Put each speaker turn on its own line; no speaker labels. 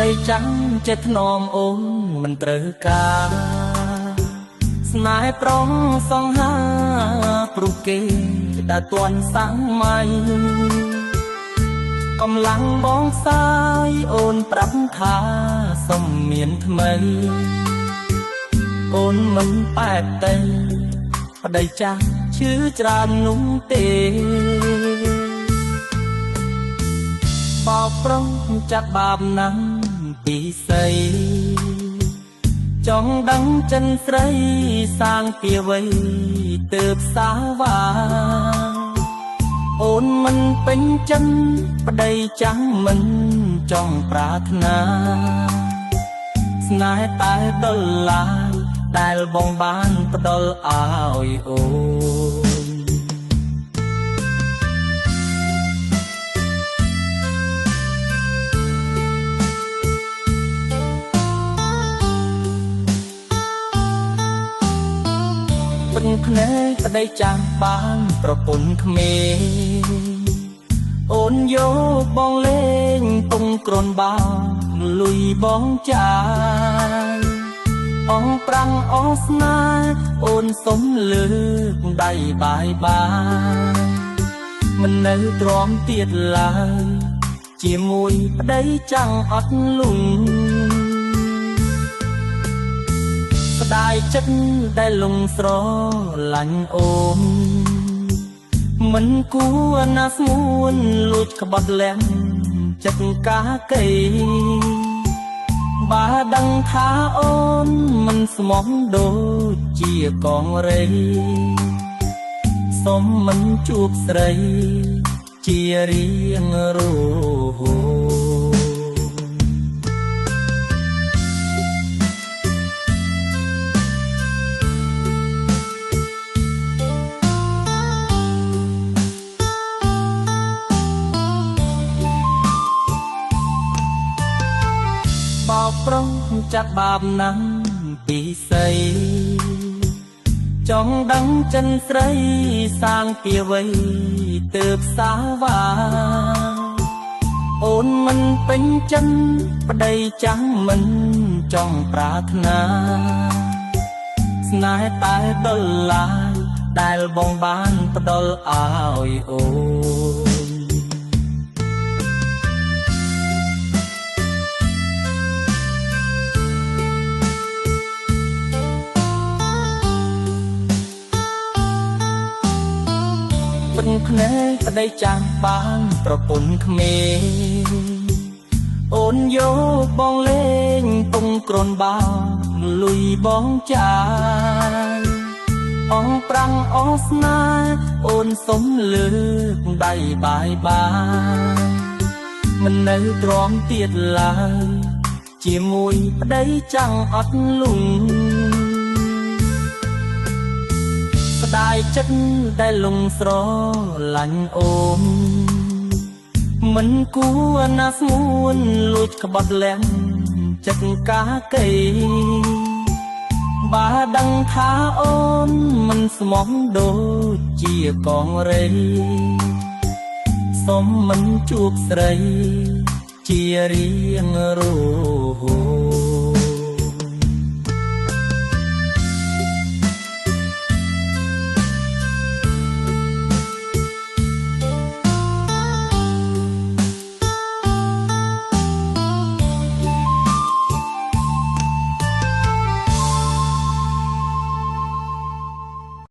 ដីចាំងចិត្តធ្នមអូនមិនត្រូវការស្នេហ៍ប្រុងសង្ហាព្រោះគេđã tuần sáng mai cầm lăng bóng sai ôn prap tha sông miền mây ôn mình bẹp tay đầy cha chứ tràn nung tê bao prong chắc bạp nắng bị say trong đắng chân sấy sang kia vây từ xa vàng ôn mình bên chân đây chẳng mình trong prarthna snai tai đol lại đài bong ban đol oi ônភ្នែកប្តីចាំបានប្រពន្ធក្មេងអូនយកបងលេងពុំក្រនបាលុយបងចាយអងប្រាំងអស់ស្នេហ៍អូនសុំលើកដៃបាយបាយមិននៅទ្រាំទៀតឡើយជាមួយប្តីចាំងអត់លុងได้ចិត្តได้លងស្រឡាញ់អូនមិនគួរណាស្ងួនលួចក្បត់លះចិត្តកាកៃបើដឹងថាអូនមិនស្មោះដូចជាកងរៃសុំមិនជួបស្រីជារៀងរហូតប្រុងចាក់បាបណាំពីស័យចង់ដឹងចិនស្រីសាងពីវ័យទើបសាវាអូនមិនពេញចិនប្តីចាំងមិនចង់ប្រាថ្នាស្នេហ៍តែដុលឡាយដែលបងបានផ្ដល់ឲ្យអូនភ្នែកប្តីចាំងបានប្រពន្ធក្មេងអូនយកបងលេងពុំក្រនបាលុយបងចាយអងប្រាំងអស់ស្នេហ៍អូនសុំលើកដៃបាយបាយមិននៅទ្រាំទៀតឡើយជាមួយប្តីចាំងអត់លុងได้ចិត្តได้លងស្រឡាញ់អូនមិនគួរណាស្ងួនលួចក្បត់លះចិត្តកាកៃបើដឹងថាអូនមិនស្មោះដូចជាកងរៃសុំមិនជួបស្រីជារៀងរហូត